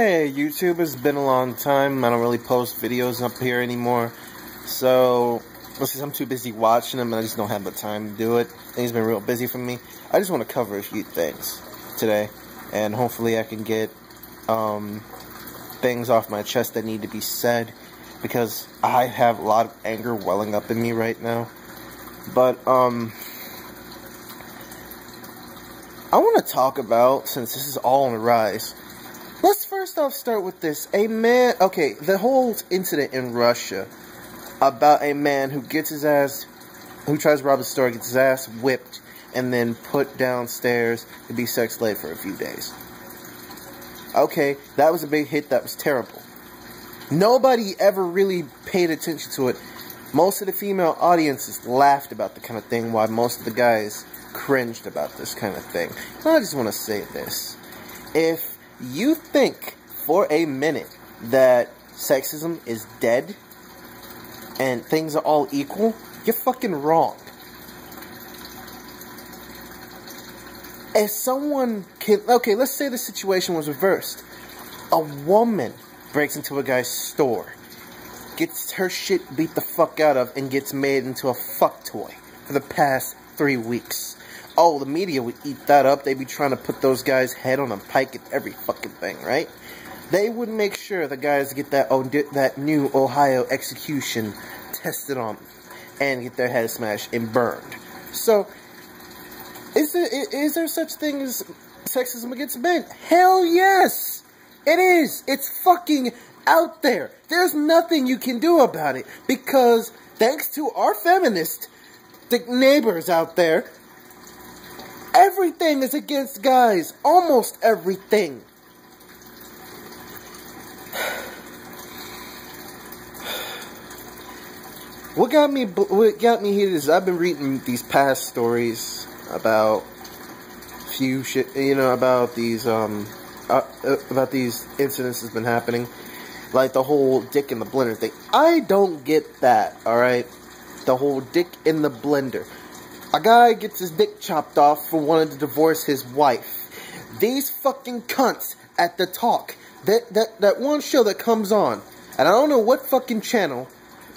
Hey YouTube, it's been a long time. I don't really post videos up here anymore. So, since I'm too busy watching them and I just don't have the time to do it. Things been real busy for me. I just want to cover a few things today. And hopefully I can get things off my chest that need to be said. Because I have a lot of anger welling up in me right now. But, I want to talk about, since this is all on the rise, let's first off start with this. The whole incident in Russia about a man who gets his ass, who tries to rob a store, gets his ass whipped, and then put downstairs to be sex slave for a few days. Okay, that was a big hit, that was terrible. Nobody ever really paid attention to it. Most of the female audiences laughed about the kind of thing, while most of the guys cringed about this kind of thing. And I just want to say this. If you think for a minute that sexism is dead and things are all equal, you're fucking wrong. If someone can... Okay, let's say the situation was reversed. A woman breaks into a guy's store, gets her shit beat the fuck out of, and gets made into a fuck toy for the past 3 weeks. Oh, the media would eat that up. They'd be trying to put those guys' head on a pike at every fucking thing, right? They would make sure the guys get that new Ohio execution tested on them and get their head smashed and burned. So, is there such thing as sexism against men? Hell yes! It is! It's fucking out there. There's nothing you can do about it because thanks to our feminist neighbors out there, everything is against guys. Almost everything. What got me heated is I've been reading these past stories about about these incidents that's been happening, like the whole dick in the blender thing. I don't get that. All right, the whole dick in the blender. A guy gets his dick chopped off for wanting to divorce his wife. These fucking cunts at the Talk, that one show that comes on, and I don't know what fucking channel,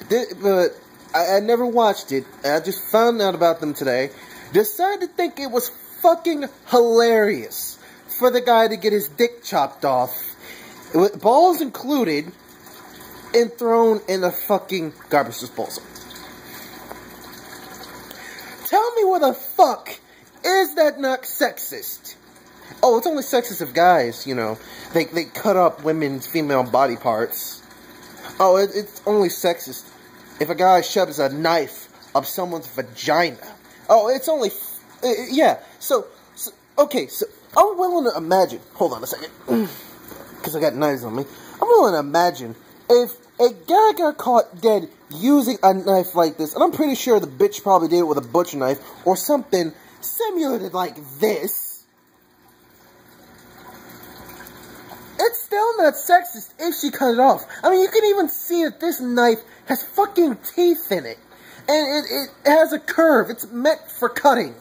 but I never watched it, and I just found out about them today, decided to think it was fucking hilarious for the guy to get his dick chopped off, with balls included, and thrown in a fucking garbage disposal. Tell me where the fuck is that not sexist? Oh, it's only sexist if guys, they cut up women's female body parts. Oh, it's only sexist if a guy shoves a knife up someone's vagina. Oh, it's only, yeah. So, I'm willing to imagine, hold on a second, because I got knives on me. I'm willing to imagine if a guy got caught dead using a knife like this, and I'm pretty sure the bitch probably did it with a butcher knife or something simulated like this, it's still not sexist if she cut it off. I mean, you can even see that this knife has fucking teeth in it, and it has a curve. It's meant for cutting.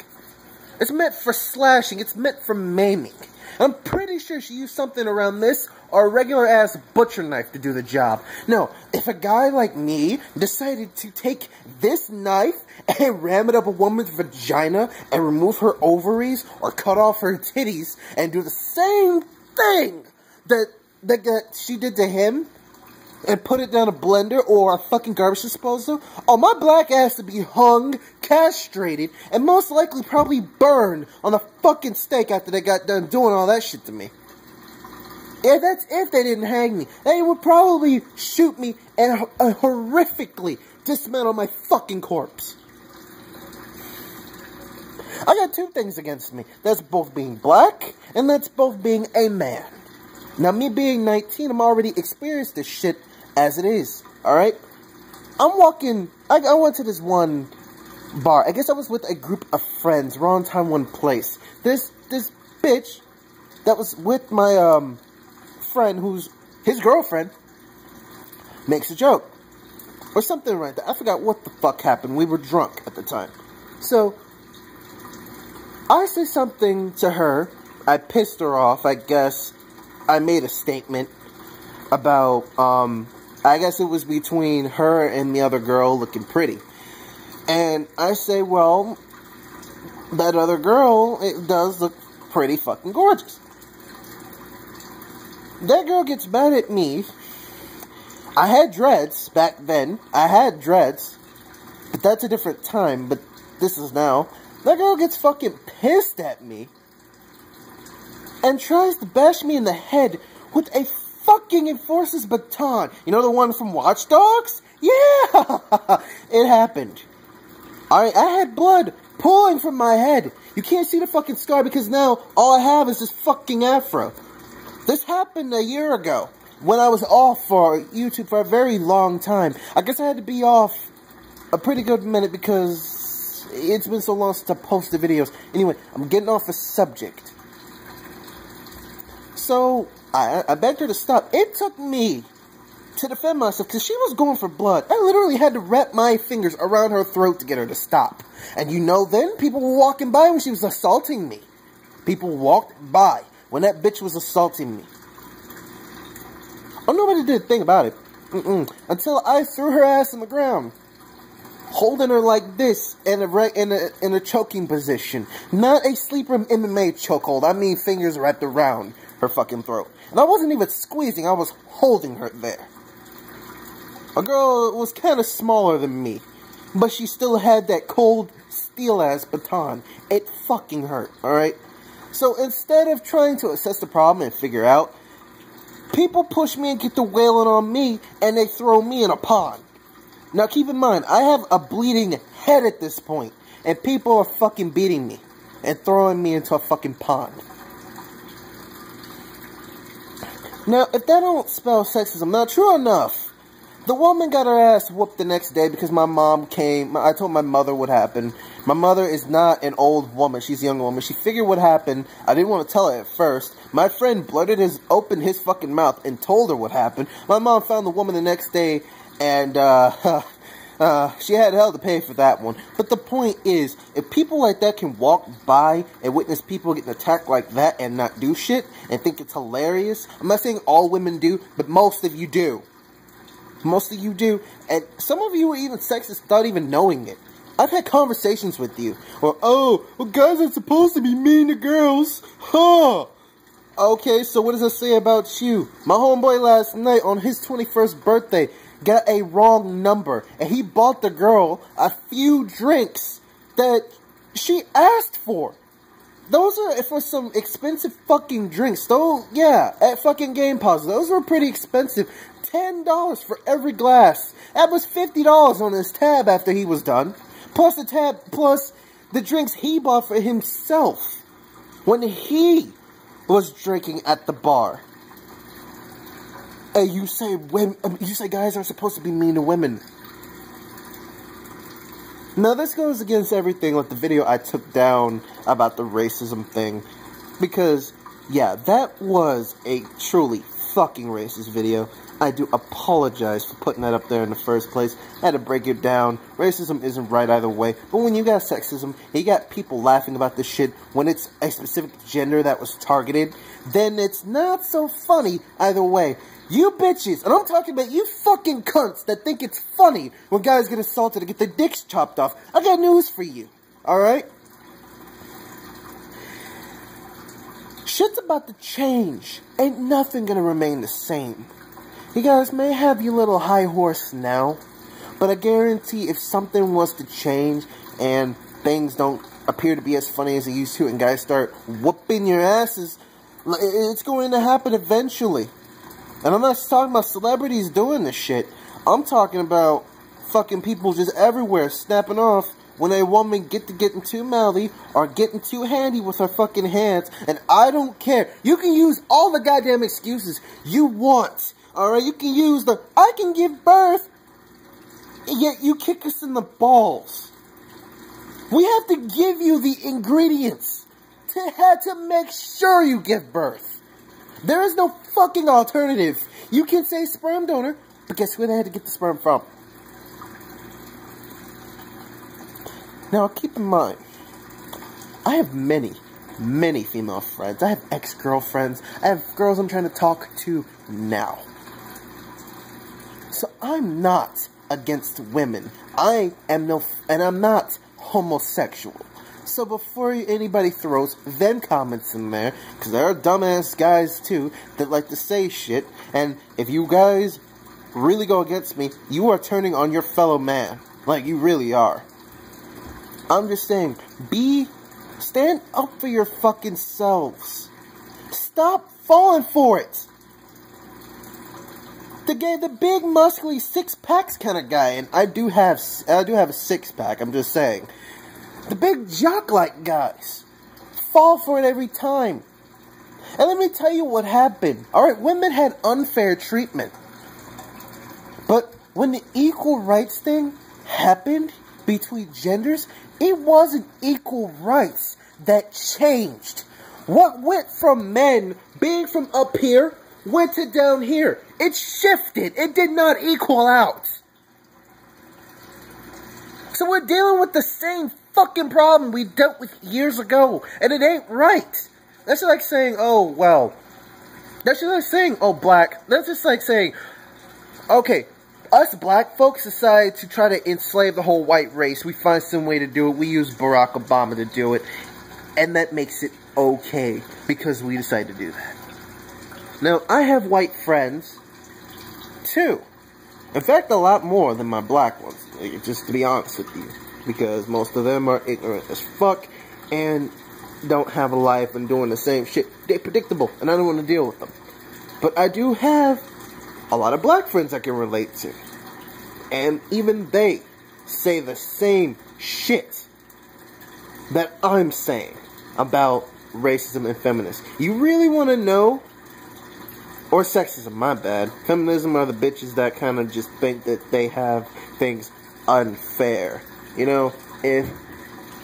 It's meant for slashing. It's meant for maiming. I'm pretty sure she used something around this or a regular-ass butcher knife to do the job. No, if a guy like me decided to take this knife and ram it up a woman's vagina and remove her ovaries or cut off her titties and do the same thing that she did to him and put it down a blender or a fucking garbage disposal, oh, my black ass would be hung, castrated, and most likely probably burned on a fucking stake after they got done doing all that shit to me. Yeah, that's if they didn't hang me. They would probably shoot me and horrifically dismantle my fucking corpse. I got two things against me. That's both being black, and that's both being a man. Now, me being 19, I'm already experienced this shit as it is, alright? I went to this one bar. I guess I was with a group of friends, wrong time, one place. This bitch that was with my, friend who's his girlfriend makes a joke. Or something like that. I forgot what the fuck happened. We were drunk at the time. So, I say something to her. I pissed her off, I guess. I made a statement about, I guess it was between her and the other girl looking pretty. And I say, well, that other girl, it does look pretty fucking gorgeous. That girl gets mad at me. I had dreads back then. I had dreads. But that's a different time. But this is now. That girl gets fucking pissed at me. And tries to bash me in the head with a fucking enforcer's baton. You know the one from Watch Dogs? Yeah! It happened. I had blood pooling from my head. You can't see the fucking scar because now all I have is this fucking afro. This happened a year ago when I was off for YouTube for a very long time. I guess I had to be off a pretty good minute because it's been so long since I posted videos. Anyway, I'm getting off the subject. So, I begged her to stop. It took me to defend myself because she was going for blood. I literally had to wrap my fingers around her throat to get her to stop. And you know then, people were walking by when she was assaulting me. People walked by when that bitch was assaulting me. Oh, nobody did a thing about it. Until I threw her ass on the ground. Holding her like this in a choking position. Not a sleeper MMA chokehold. I mean fingers wrapped around her fucking throat. And I wasn't even squeezing. I was holding her there. A girl was kind of smaller than me. But she still had that cold steel-ass baton. It fucking hurt, alright? So instead of trying to assess the problem and figure out, people push me and get to wailing on me, and they throw me in a pond. Now keep in mind, I have a bleeding head at this point, and people are fucking beating me, and throwing me into a fucking pond. Now, if that don't spell sexism, now true enough, the woman got her ass whooped the next day because my mom came. I told my mother what happened. My mother is not an old woman. She's a young woman. She figured what happened. I didn't want to tell her at first. My friend opened his fucking mouth and told her what happened. My mom found the woman the next day, and she had hell to pay for that one. But the point is, if people like that can walk by and witness people getting attacked like that and not do shit and think it's hilarious, I'm not saying all women do, but most of you do. Most of you do, and some of you are even sexist without even knowing it. I've had conversations with you, or, oh, well, guys are supposed to be mean to girls, huh? Okay, so what does that say about you? My homeboy last night, on his 21st birthday, got a wrong number, and he bought the girl a few drinks that she asked for. Those are for some expensive fucking drinks. Though, yeah, at fucking Game Pause, those were pretty expensive. $10 for every glass. That was $50 on his tab after he was done. Plus the tab, plus the drinks he bought for himself when he was drinking at the bar. Hey, you say guys are supposed to be mean to women. Now this goes against everything like the video I took down about the racism thing. Because, yeah, that was a truly fucking racist video. I do apologize for putting that up there in the first place. I had to break it down. Racism isn't right either way. But when you got sexism, you got people laughing about this shit when it's a specific gender that was targeted, then it's not so funny either way. You bitches, and I'm talking about you fucking cunts that think it's funny when guys get assaulted and get their dicks chopped off. I got news for you, alright? Shit's about to change. Ain't nothing gonna remain the same. You guys may have your little high horse now, but I guarantee if something was to change and things don't appear to be as funny as they used to and guys start whooping your asses, it's going to happen eventually. And I'm not talking about celebrities doing this shit. I'm talking about fucking people just everywhere snapping off when a woman getting too mouthy or getting too handy with her fucking hands. And I don't care. You can use all the goddamn excuses you want. Alright, you can use the, I can give birth, yet you kick us in the balls. We have to give you the ingredients to make sure you give birth. There is no fucking alternative. You can say sperm donor, but guess where they had to get the sperm from? Now, keep in mind, I have many many female friends. I have ex-girlfriends. I have girls I'm trying to talk to now. So I'm not against women. And I'm not homosexual. So before anybody throws them comments in there, because there are dumbass guys too that like to say shit, and if you guys really go against me, you are turning on your fellow man. Like, you really are. I'm just saying, stand up for your fucking selves. Stop falling for it. The big, muscly, six-packs kind of guy, and I do have a six-pack, I'm just saying. The big jock-like guys fall for it every time. And let me tell you what happened. Alright, women had unfair treatment. But when the equal rights thing happened between genders, it wasn't equal rights that changed. What went from men being from up here went to down here. It shifted. It did not equal out. So we're dealing with the same fucking problem we dealt with years ago, and it ain't right. That's like saying, oh, well, that's just like saying, oh, black, that's just like saying, okay, us black folks decided to try to enslave the whole white race. We find some way to do it. We use Barack Obama to do it, and that makes it okay, because we decided to do that. Now, I have white friends, too. In fact, a lot more than my black ones, just to be honest with you. Because most of them are ignorant as fuck and don't have a life and doing the same shit. They're predictable, and I don't want to deal with them. But I do have a lot of black friends I can relate to. And even they say the same shit that I'm saying about racism and feminism. You really want to know? Or sexism, my bad. Feminism are the bitches that kind of just think that they have things unfair. You know, if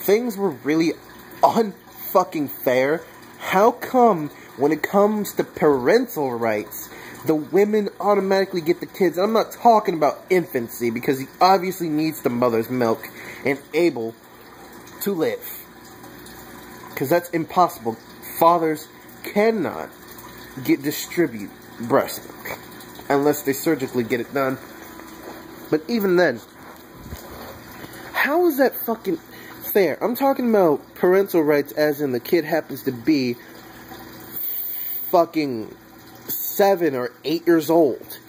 things were really unfucking fair, how come when it comes to parental rights, the women automatically get the kids? I'm not talking about infancy, because he obviously needs the mother's milk and able to live. Because that's impossible. Fathers cannot distribute breast milk unless they surgically get it done. But even then, how is that fucking fair? I'm talking about parental rights as in the kid happens to be fucking 7 or 8 years old,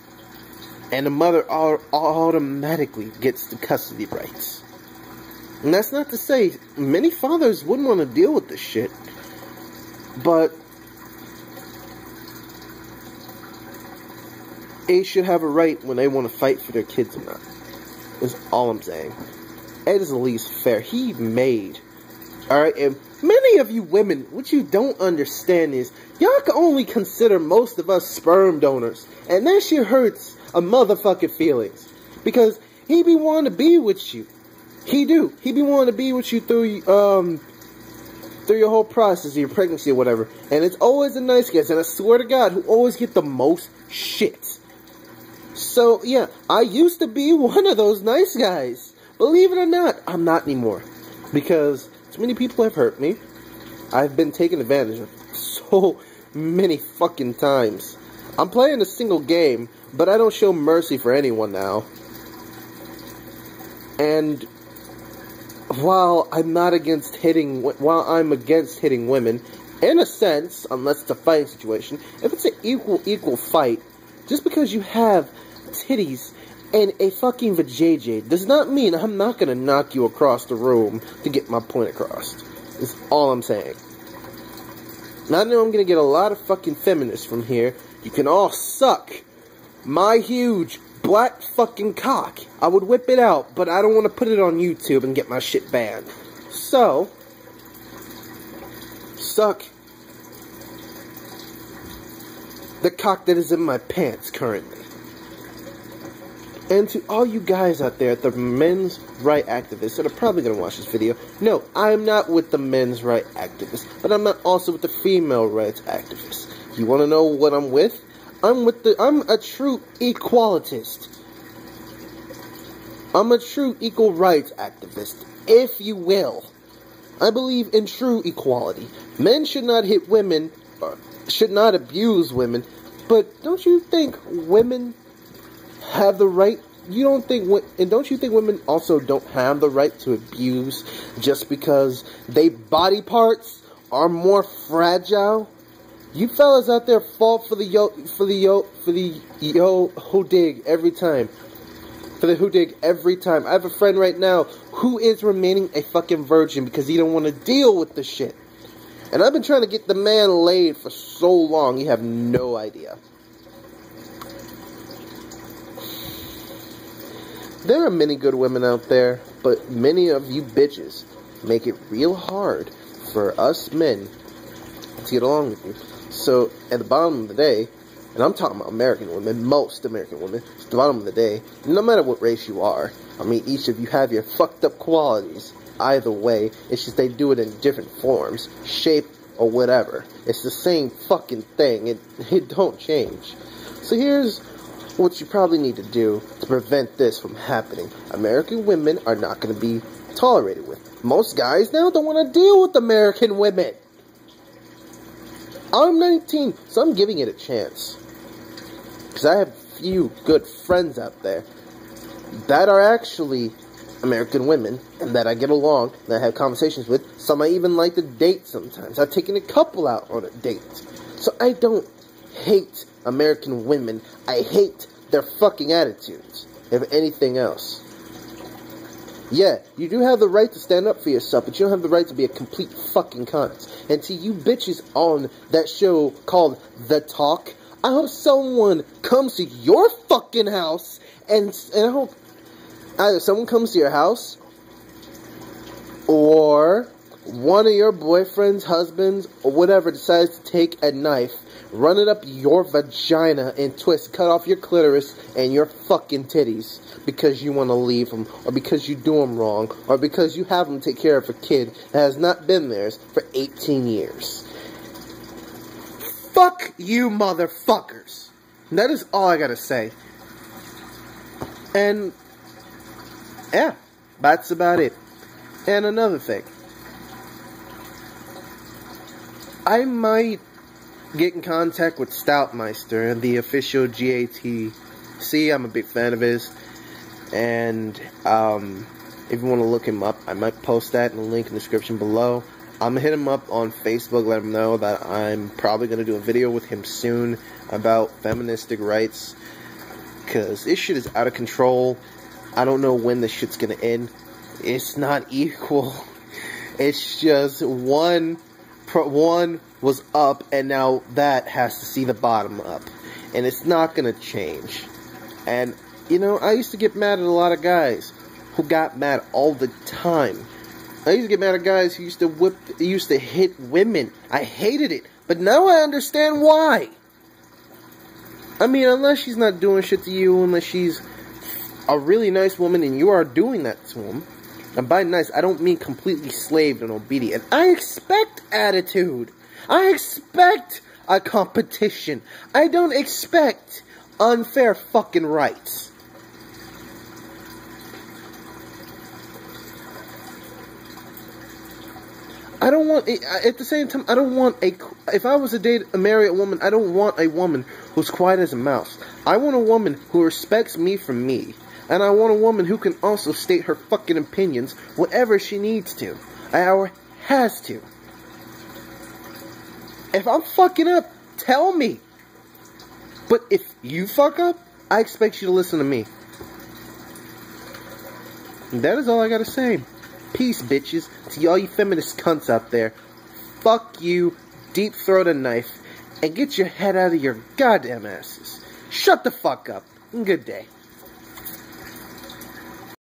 and the mother automatically gets the custody rights. And that's not to say many fathers wouldn't want to deal with this shit, but they should have a right when they want to fight for their kids or not. That's all I'm saying. It is the least fair. He made. Alright, and many of you women, what you don't understand is, y'all can only consider most of us sperm donors. And that shit hurts a motherfucking feelings. Because he be wanting to be with you. He do. He be wanting to be with you through your whole process, your pregnancy or whatever. And it's always the nice guys, and I swear to God, who always get the most shit. So, yeah, I used to be one of those nice guys. Believe it or not, I'm not anymore. Because too many people have hurt me. I've been taken advantage of so many fucking times. I'm playing a single game, but I don't show mercy for anyone now. And while I'm against hitting women, in a sense, unless it's a fighting situation, if it's an equal fight, just because you have titties and a fucking vajayjay does not mean I'm not gonna knock you across the room to get my point across. That's all I'm saying. Now I know I'm gonna get a lot of fucking feminists from here. You can all suck my huge black fucking cock. I would whip it out, but I don't want to put it on YouTube and get my shit banned. So, suck the cock that is in my pants currently. And to all you guys out there, the men's right activists that are probably going to watch this video, no, I'm not with the men's right activists, but I'm not also with the female rights activists. You want to know what I'm with? I'm a true equalitist. I'm a true equal rights activist, if you will. I believe in true equality. Men should not hit women, should not abuse women, but don't you think women have the right? Don't you think women also don't have the right to abuse just because they body parts are more fragile? You fellas out there fall for the hodig every time. For the hodig every time. I have a friend right now who is remaining a fucking virgin because he don't want to deal with the shit. And I've been trying to get the man laid for so long, you have no idea. There are many good women out there, but many of you bitches make it real hard for us men to get along with you. So, at the bottom of the day, and I'm talking about American women, most American women, at the bottom of the day, no matter what race you are, I mean, each of you have your fucked up qualities. Either way, it's just they do it in different forms, shape, or whatever. It's the same fucking thing. It don't change. So here's what you probably need to do to prevent this from happening. American women are not going to be tolerated with. Most guys now don't want to deal with American women. I'm 19, so I'm giving it a chance. Because I have a few good friends out there that are actually American women, and that I get along, that I have conversations with. Some I even like to date sometimes. I've taken a couple out on a date. So I don't hate American women. I hate their fucking attitudes, if anything else. Yeah, you do have the right to stand up for yourself, but you don't have the right to be a complete fucking cunt. And to you bitches on that show called The Talk, I hope someone comes to your fucking house, and I hope either someone comes to your house, or one of your boyfriends, husbands, or whatever decides to take a knife, run it up your vagina and twist, cut off your clitoris and your fucking titties because you want to leave them, or because you do them wrong, or because you have them take care of a kid that has not been theirs for 18 years. Fuck you motherfuckers. That is all I gotta say. And yeah, that's about it. And another thing, I might get in contact with Stoutmeister, the official GAT. See, I'm a big fan of his. And if you want to look him up, I might post that in the link in the description below. I'm going to hit him up on Facebook, let him know that I'm probably going to do a video with him soon about feministic rights. Because this shit is out of control. I don't know when this shit's going to end. It's not equal. It's just one was up, and now that has to see the bottom up. And it's not going to change. And, you know, I used to get mad at a lot of guys who got mad all the time. I used to get mad at guys who used to hit women. I hated it. But now I understand why. I mean, unless she's not doing shit to you, unless she's a really nice woman and you are doing that to him. And by nice, I don't mean completely slaved and obedient. I expect attitude. I expect a competition. I don't expect unfair fucking rights. I don't want, at the same time, I don't want if I was to marry a woman, I don't want a woman who's quiet as a mouse. I want a woman who respects me for me. And I want a woman who can also state her fucking opinions whenever she needs to. Or has to. If I'm fucking up, tell me. But if you fuck up, I expect you to listen to me. And that is all I gotta say. Peace, bitches. To all you feminist cunts out there. Fuck you, deep throat a knife, and get your head out of your goddamn asses. Shut the fuck up. Good day.